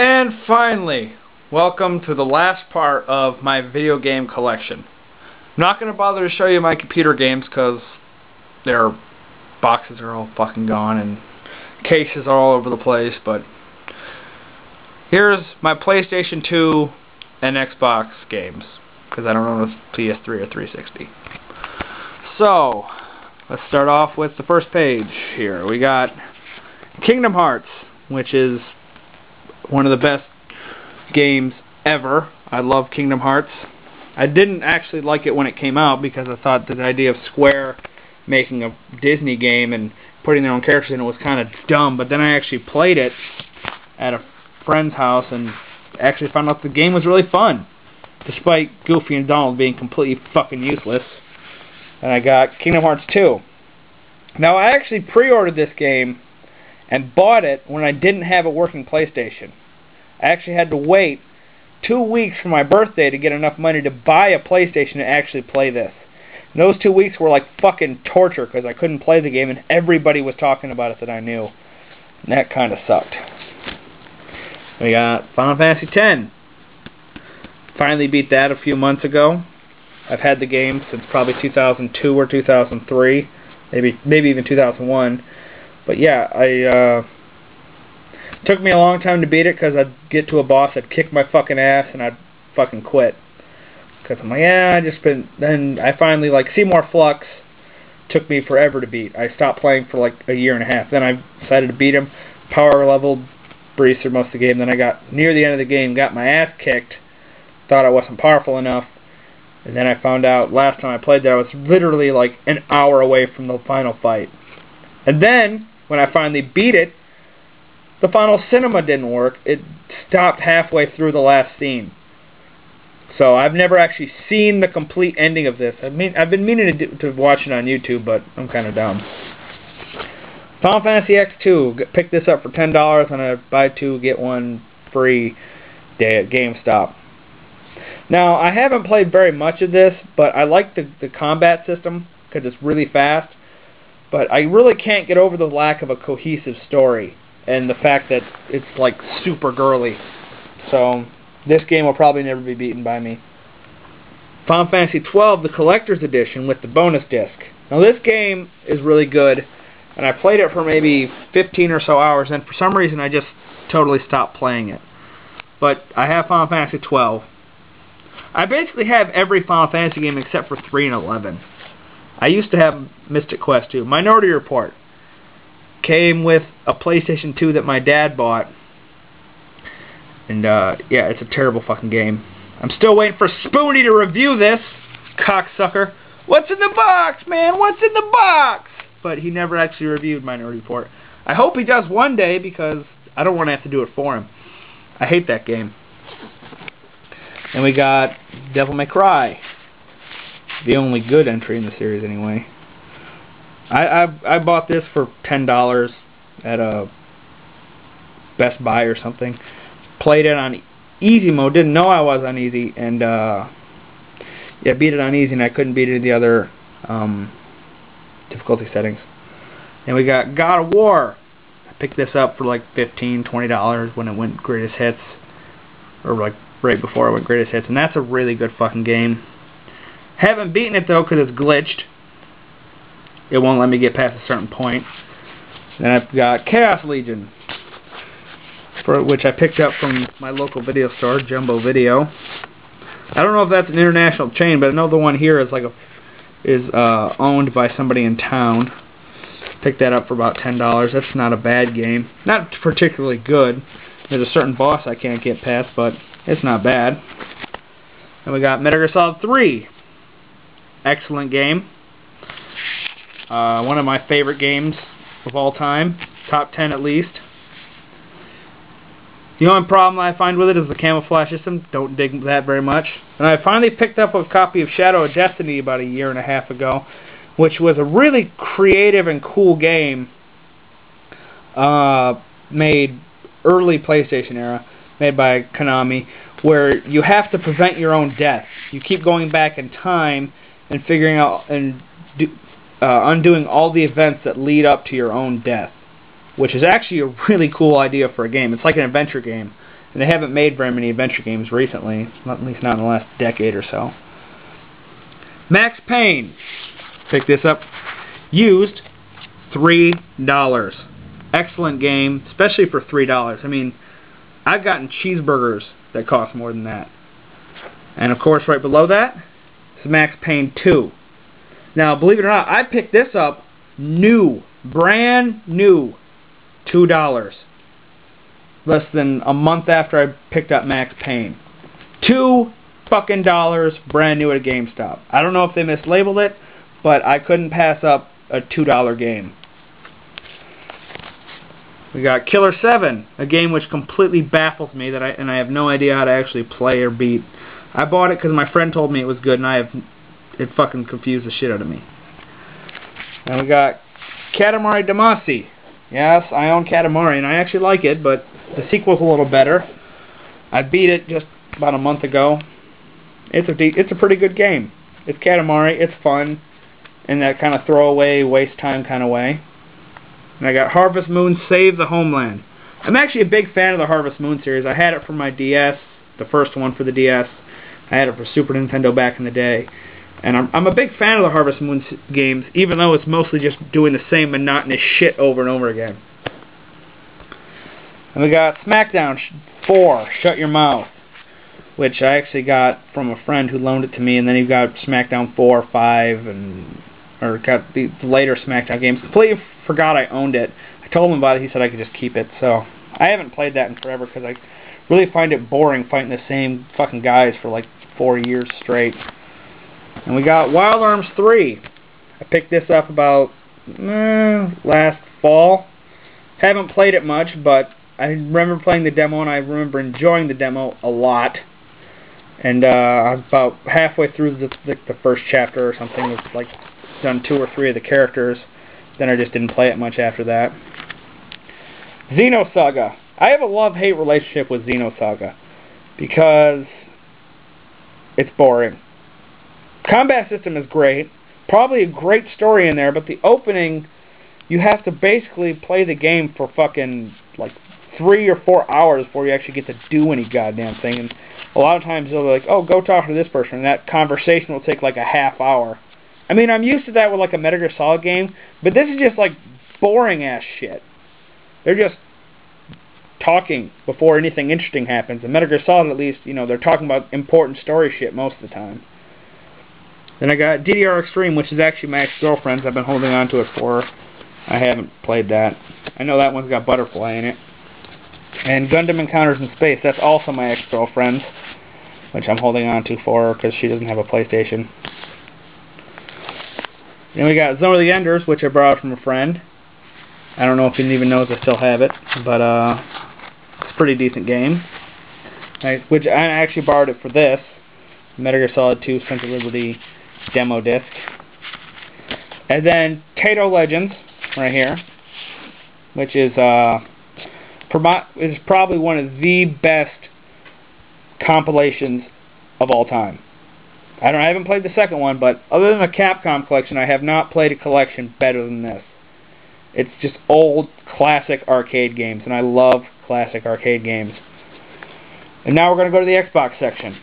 And finally, welcome to the last part of my video game collection. I'm not going to bother to show you my computer games because their boxes are all fucking gone and cases are all over the place, but here's my PlayStation 2 and Xbox games, because I don't own a PS3 or 360. So, let's start off with the first page here. We got Kingdom Hearts, which is one of the best games ever. I love Kingdom Hearts. I didn't actually like it when it came out because I thought that the idea of Square making a Disney game and putting their own characters in it was kind of dumb, but then I actually played it at a friend's house and actually found out the game was really fun, despite Goofy and Donald being completely fucking useless. And I got Kingdom Hearts 2. Now, I actually pre-ordered this game and bought it when I didn't have a working PlayStation. I actually had to wait 2 weeks for my birthday to get enough money to buy a PlayStation and actually play this. And those 2 weeks were like fucking torture because I couldn't play the game and everybody was talking about it that I knew. And that kind of sucked. We got Final Fantasy X. Finally beat that a few months ago. I've had the game since probably 2002 or 2003, maybe even 2001. But yeah, it took me a long time to beat it because I'd get to a boss, I'd kick my fucking ass, and I'd fucking quit. Because I'm like, yeah, then I finally, like, Seymour Flux took me forever to beat. I stopped playing for like a year and a half. Then I decided to beat him, power leveled, breezed through most of the game. Then I got near the end of the game, got my ass kicked, thought I wasn't powerful enough, and then I found out last time I played that I was literally like an hour away from the final fight. And then, when I finally beat it, the final cinema didn't work. It stopped halfway through the last scene. So I've never actually seen the complete ending of this. I've been meaning to watch it on YouTube, but I'm kind of dumb. Final Fantasy X2. Picked this up for $10 on a buy two, get one free day at GameStop. Now, I haven't played very much of this, but I like the combat system because it's really fast. But I really can't get over the lack of a cohesive story and the fact that it's like super girly. So this game will probably never be beaten by me. Final Fantasy XII, the Collector's Edition with the bonus disc. Now this game is really good, and I played it for maybe 15 or so hours, and for some reason I just totally stopped playing it. But I have Final Fantasy XII. I basically have every Final Fantasy game except for 3 and 11. I used to have Mystic Quest 2. Minority Report came with a PlayStation 2 that my dad bought. And, yeah, it's a terrible fucking game. I'm still waiting for Spoony to review this, cocksucker. What's in the box, man? What's in the box? But he never actually reviewed Minority Report. I hope he does one day because I don't want to have to do it for him. I hate that game. And we got Devil May Cry. The only good entry in the series, anyway. I bought this for $10 at a Best Buy or something. Played it on easy mode. Didn't know I was on easy, and yeah, beat it on easy, and I couldn't beat it in the other difficulty settings. And we got God of War. I picked this up for like $15, $20 when it went Greatest Hits, or like right before it went Greatest Hits, and that's a really good fucking game. Haven't beaten it though because it's glitched. It won't let me get past a certain point. Then I've got Chaos Legion, for which I picked up from my local video store, Jumbo Video. I don't know if that's an international chain, but I know the one here is owned by somebody in town. Picked that up for about $10. That's not a bad game. Not particularly good. There's a certain boss I can't get past, but it's not bad. And we got Metal Gear Solid 3. Excellent game. One of my favorite games of all time. Top 10 at least. The only problem I find with it is the camouflage system. Don't dig that very much. And I finally picked up a copy of Shadow of Destiny about a year and a half ago, which was a really creative and cool game made early PlayStation era, made by Konami, where you have to prevent your own death. You keep going back in time and figuring out and undoing all the events that lead up to your own death, which is actually a really cool idea for a game. It's like an adventure game, And they haven't made very many adventure games recently, at least not in the last decade or so. Max Payne. Pick this up. Used, $3. Excellent game, especially for $3. I mean, I've gotten cheeseburgers that cost more than that. And of course, right below that is Max Payne 2. Now, believe it or not, I picked this up new, brand new, $2. Less than a month after I picked up Max Payne. $2 fucking brand new at GameStop. I don't know if they mislabeled it, but I couldn't pass up a $2 game. We got Killer 7, a game which completely baffles me and I have no idea how to actually play or beat. I bought it because my friend told me it was good, and it fucking confused the shit out of me. And we got Katamari Damacy. Yes, I own Katamari, and I actually like it, but the sequel's a little better. I beat it just about a month ago. It's a pretty good game. It's Katamari, it's fun, in that kind of throwaway, waste time kind of way. And I got Harvest Moon Save the Homeland. I'm actually a big fan of the Harvest Moon series. I had it for my DS, the first one for the DS. I had it for Super Nintendo back in the day. And I'm a big fan of the Harvest Moon games, even though it's mostly just doing the same monotonous shit over and over again. And we got SmackDown 4, Shut Your Mouth, which I actually got from a friend who loaned it to me, and then he got SmackDown 4, 5, or got the later SmackDown games. Completely forgot I owned it. I told him about it, he said I could just keep it, so I haven't played that in forever because I really find it boring fighting the same fucking guys for like 4 years straight. And we got Wild Arms 3. I picked this up about last fall. Haven't played it much, but I remember playing the demo, and I remember enjoying the demo a lot. And I'm about halfway through the first chapter or something. It's like done 2 or 3 of the characters. Then I just didn't play it much after that. Xenosaga. I have a love-hate relationship with Xenosaga because it's boring. Combat system is great. Probably a great story in there, but the opening, you have to basically play the game for fucking like 3 or 4 hours before you actually get to do any goddamn thing. And a lot of times they'll be like, oh, go talk to this person, and that conversation will take like a half hour. I mean, I'm used to that with like a Metal Gear Solid game, but this is just like boring ass shit. They're just talking before anything interesting happens. In Metal Gear Solid, at least, you know, they're talking about important story shit most of the time. Then I got DDR Extreme, which is actually my ex-girlfriend's. I've been holding on to it for her. I haven't played that. I know that one's got Butterfly in it. And Gundam Encounters in Space, that's also my ex-girlfriend's, which I'm holding on to for her because she doesn't have a PlayStation. Then we got Zone of the Enders, which I borrowed from a friend. I don't know if he even knows I still have it, but it's a pretty decent game. Which I actually borrowed it for this, Metal Gear Solid 2 Sons of Liberty demo disc. And then Taito Legends, right here, which is probably one of the best compilations of all time. I haven't played the second one, but other than the Capcom collection, I have not played a collection better than this. It's just old, classic arcade games, and I love classic arcade games. And now we're going to go to the Xbox section.